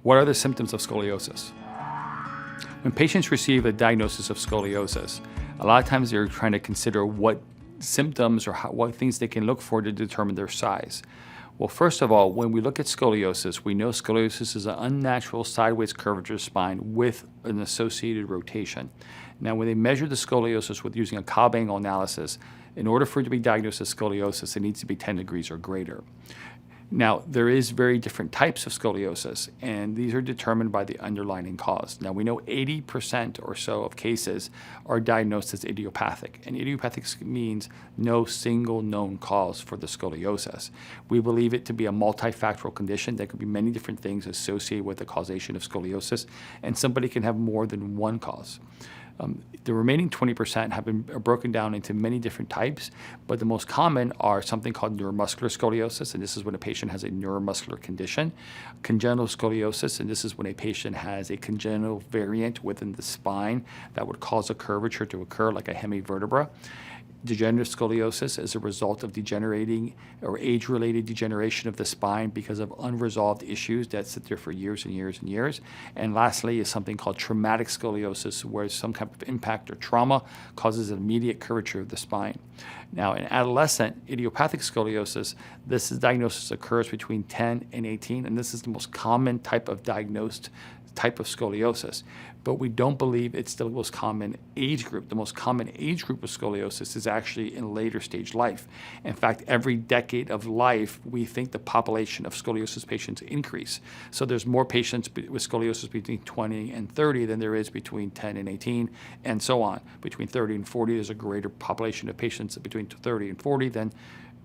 What are the symptoms of scoliosis? When patients receive a diagnosis of scoliosis, a lot of times they're trying to consider what symptoms or what things they can look for to determine their size. Well, first of all, when we look at scoliosis, we know scoliosis is an unnatural sideways curvature of spine with an associated rotation. Now, when they measure the scoliosis with using a cobb angle analysis, in order for it to be diagnosed as scoliosis, it needs to be 10 degrees or greater. Now, there is very different types of scoliosis, and these are determined by the underlying cause. Now, we know 80% or so of cases are diagnosed as idiopathic, and idiopathic means no single known cause for the scoliosis. We believe it to be a multifactorial condition. There could be many different things associated with the causation of scoliosis, and somebody can have more than one cause. The remaining 20% have been broken down into many different types, but the most common are something called neuromuscular scoliosis, and this is when a patient has a neuromuscular condition, congenital scoliosis, and this is when a patient has a congenital variant within the spine that would cause a curvature to occur like a hemivertebra. Degenerative scoliosis is a result of degenerating or age-related degeneration of the spine because of unresolved issues that sit there for years and years and years. And lastly is something called traumatic scoliosis, where some type of impact or trauma causes an immediate curvature of the spine. Now, in adolescent idiopathic scoliosis, this diagnosis occurs between 10 and 18, and this is the most common type of diagnosed type of scoliosis, but we don't believe it's the most common age group. The most common age group of scoliosis is actually in later stage life. In fact, every decade of life, we think the population of scoliosis patients increase. So there's more patients with scoliosis between 20 and 30 than there is between 10 and 18, and so on. Between 30 and 40, there's a greater population of patients between 30 and 40 than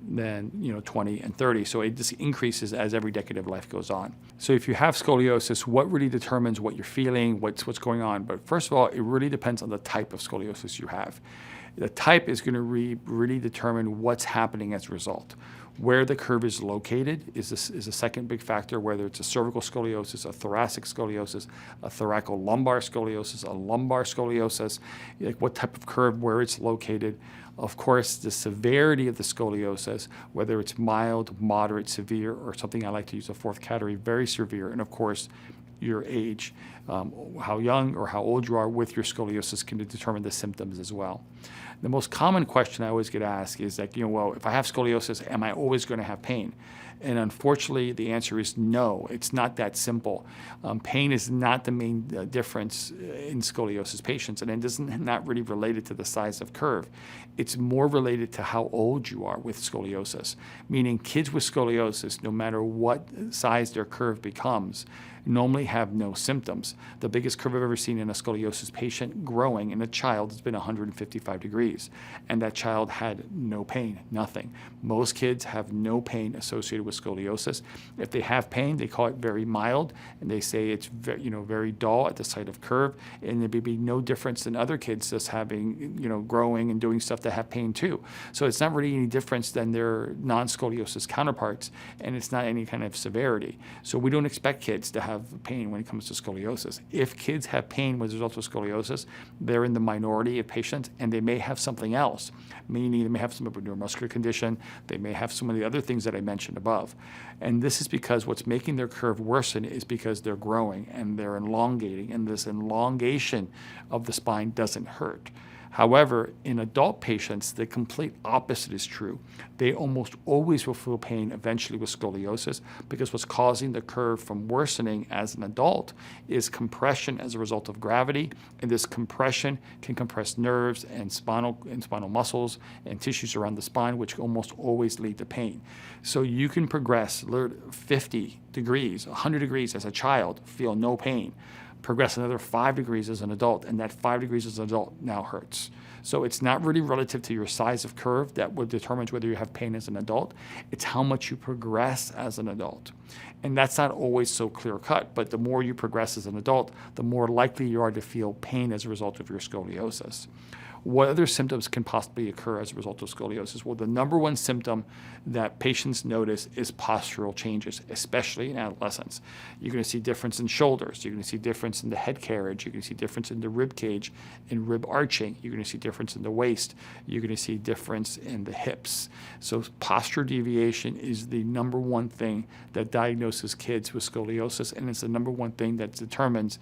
20 and 30. So it just increases as every decade of life goes on. So if you have scoliosis, what really determines what you're feeling, what's going on? But first of all, it really depends on the type of scoliosis you have. The type is going to really determine what's happening as a result. Where the curve is located is a second big factor, whether it's a cervical scoliosis, a thoracic scoliosis, a thoracolumbar scoliosis, a lumbar scoliosis, like what type of curve, where it's located. Of course, the severity of the scoliosis, whether it's mild, moderate, severe, or something I like to use a fourth category, very severe, and of course, your age, how young or how old you are with your scoliosis can determine the symptoms as well. The most common question I always get asked is like, well, if I have scoliosis, am I always going to have pain? And unfortunately, the answer is no. It's not that simple. Pain is not the main difference in scoliosis patients, and it isn't not really related to the size of curve. It's more related to how old you are with scoliosis, meaning kids with scoliosis, no matter what size their curve becomes, normally have no symptoms. The biggest curve I've ever seen in a scoliosis patient growing in a child has been 155 degrees, and that child had no pain, nothing. Most kids have no pain associated with scoliosis. If they have pain, they call it very mild, and they say it's very dull at the site of curve, and there may be no difference than other kids just having, growing and doing stuff that have pain too. So it's not really any difference than their non-scoliosis counterparts, and it's not any kind of severity. So we don't expect kids to have pain when it comes to scoliosis. If kids have pain as a result of scoliosis, they're in the minority of patients, and they may have something else, meaning they may have some of a neuromuscular condition, they may have some of the other things that I mentioned above. And this is because what's making their curve worsen is because they're growing and they're elongating, and this elongation of the spine doesn't hurt. However, in adult patients, the complete opposite is true. They almost always will feel pain eventually with scoliosis, because what's causing the curve from worsening as an adult is compression as a result of gravity, and this compression can compress nerves and spinal muscles and tissues around the spine, which almost always lead to pain. So you can progress 50 degrees, 100 degrees as a child, feel no pain. Progress another 5 degrees as an adult, and that 5 degrees as an adult now hurts. So it's not really relative to your size of curve that would determine whether you have pain as an adult. It's how much you progress as an adult. And that's not always so clear-cut, but the more you progress as an adult, the more likely you are to feel pain as a result of your scoliosis. What other symptoms can possibly occur as a result of scoliosis? Well, the number one symptom that patients notice is postural changes, especially in adolescents. You're going to see difference in shoulders. You're going to see difference in the head carriage. You're going to see difference in the rib cage and rib arching. You're going to see difference in the waist. You're going to see difference in the hips. So posture deviation is the number one thing that diagnoses kids with scoliosis, and it's the number one thing that determines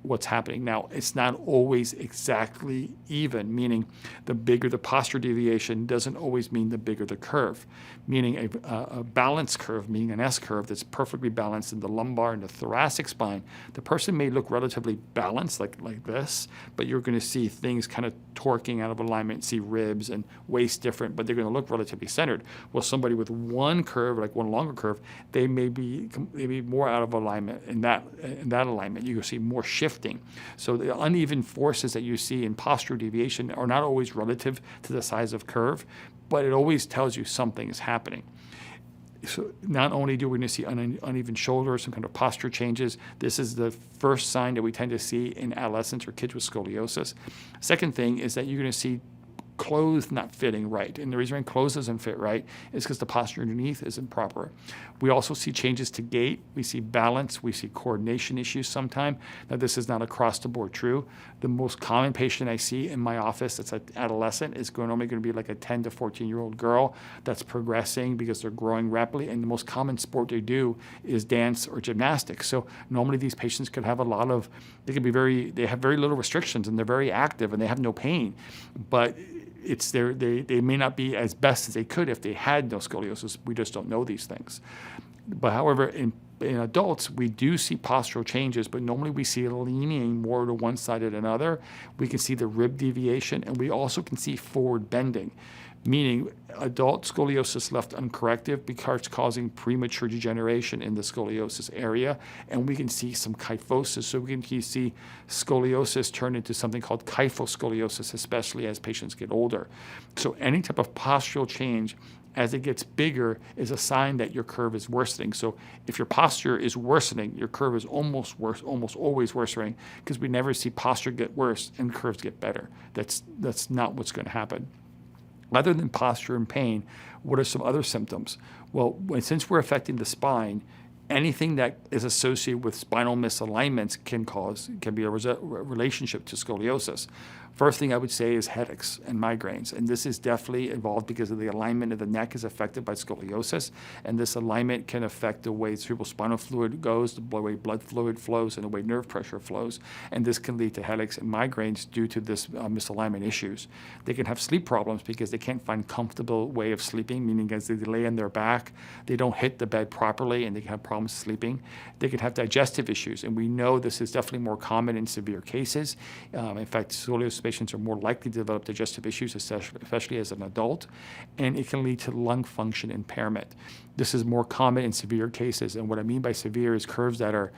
what's happening. Now, it's not always exactly even, meaning the bigger the posture deviation doesn't always mean the bigger the curve, meaning a balanced curve, meaning an S curve that's perfectly balanced in the lumbar and the thoracic spine. The person may look relatively balanced like this, but you're going to see things kind of torquing out of alignment, see ribs and waist different, but they're going to look relatively centered. Well, somebody with one curve, like one longer curve, they may be more out of alignment in that alignment. You will see more shifting. So the uneven forces that you see in posture deviation are not always relative to the size of curve, but it always tells you something is happening. So not only do we going to see uneven shoulders, some kind of posture changes, this is the first sign that we tend to see in adolescents or kids with scoliosis. Second thing is that you're going to see clothes not fitting right. And the reason why clothes doesn't fit right is because the posture underneath isn't proper. We also see changes to gait. We see balance. We see coordination issues sometimes. Now, this is not across the board true. The most common patient I see in my office that's an adolescent is normally going to be like a 10 to 14-year-old girl that's progressing because they're growing rapidly. And the most common sport they do is dance or gymnastics. So normally these patients could have they have very little restrictions and they're very active and they have no pain. But they may not be as best as they could if they had no scoliosis. We just don't know these things. But however, in adults, we do see postural changes, but normally we see it leaning more to one side or another. We can see the rib deviation, and we also can see forward bending, meaning adult scoliosis left uncorrected because causing premature degeneration in the scoliosis area, and we can see some kyphosis. So we can see scoliosis turn into something called kyphoscoliosis, especially as patients get older. So any type of postural change as it gets bigger is a sign that your curve is worsening. So if your posture is worsening, your curve is almost always worsening, because we never see posture get worse and curves get better. That's not what's going to happen. Other than posture and pain, what are some other symptoms? Well, since we're affecting the spine, anything that is associated with spinal misalignments can be a relationship to scoliosis. First thing I would say is headaches and migraines, and this is definitely involved because of the alignment of the neck is affected by scoliosis, and this alignment can affect the way cerebrospinal fluid goes, the way blood fluid flows, and the way nerve pressure flows, and this can lead to headaches and migraines due to this misalignment issues. They can have sleep problems because they can't find comfortable way of sleeping, meaning as they lay on their back, they don't hit the bed properly, and they can have problems sleeping. They can have digestive issues, and we know this is definitely more common in severe cases. In fact, scoliosis patients are more likely to develop digestive issues, especially as an adult, and it can lead to lung function impairment. This is more common in severe cases, and what I mean by severe is curves that are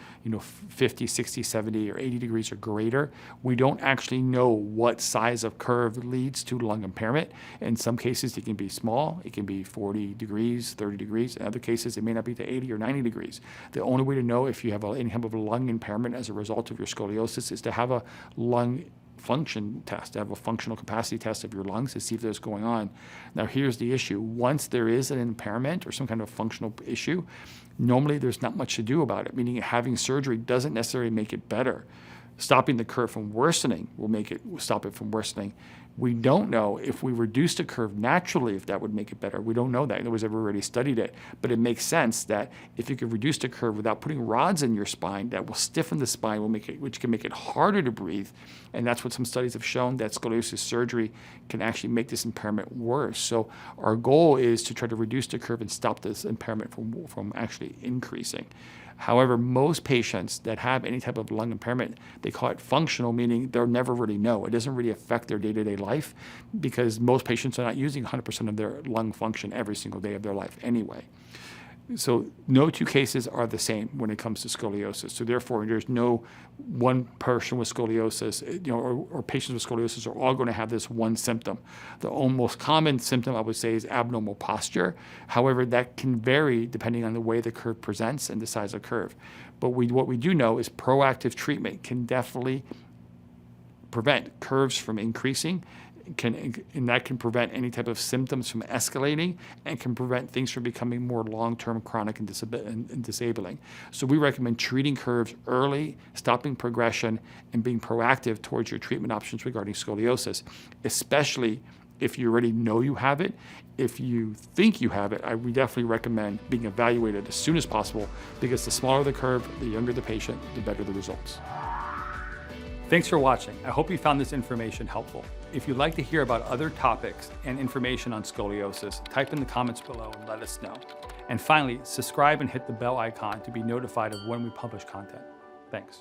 50, 60, 70, or 80 degrees or greater. We don't actually know what size of curve leads to lung impairment. In some cases, it can be small. It can be 40 degrees, 30 degrees. In other cases, it may not be to 80 or 90 degrees. The only way to know if you have any type of lung impairment as a result of your scoliosis is to have a lung function test, to have a functional capacity test of your lungs to see if there's going on. Now, here's the issue. Once there is an impairment or some kind of functional issue, normally there's not much to do about it, meaning having surgery doesn't necessarily make it better. Stopping the curve from worsening will stop it from worsening. We don't know if we reduce the curve naturally, if that would make it better. We don't know that. Nobody's ever really studied it. But it makes sense that if you could reduce the curve without putting rods in your spine, that will stiffen the spine, which can make it harder to breathe. And that's what some studies have shown, that scoliosis surgery can actually make this impairment worse. So our goal is to try to reduce the curve and stop this impairment from actually increasing. However, most patients that have any type of lung impairment, they call it functional, meaning they'll never really know. It doesn't really affect their day-to-day life because most patients are not using 100% of their lung function every single day of their life anyway. So no two cases are the same when it comes to scoliosis. So therefore, there's no one person with scoliosis, or patients with scoliosis are all going to have this one symptom. The most common symptom, I would say, is abnormal posture. However, that can vary depending on the way the curve presents and the size of curve. But what we do know is proactive treatment can definitely prevent curves from increasing, and that can prevent any type of symptoms from escalating and can prevent things from becoming more long-term chronic and disabling. So we recommend treating curves early, stopping progression, and being proactive towards your treatment options regarding scoliosis, especially if you already know you have it. If you think you have it, we definitely recommend being evaluated as soon as possible, because the smaller the curve, the younger the patient, the better the results. Thanks for watching. I hope you found this information helpful. If you'd like to hear about other topics and information on scoliosis, type in the comments below and let us know. And finally, subscribe and hit the bell icon to be notified of when we publish content. Thanks.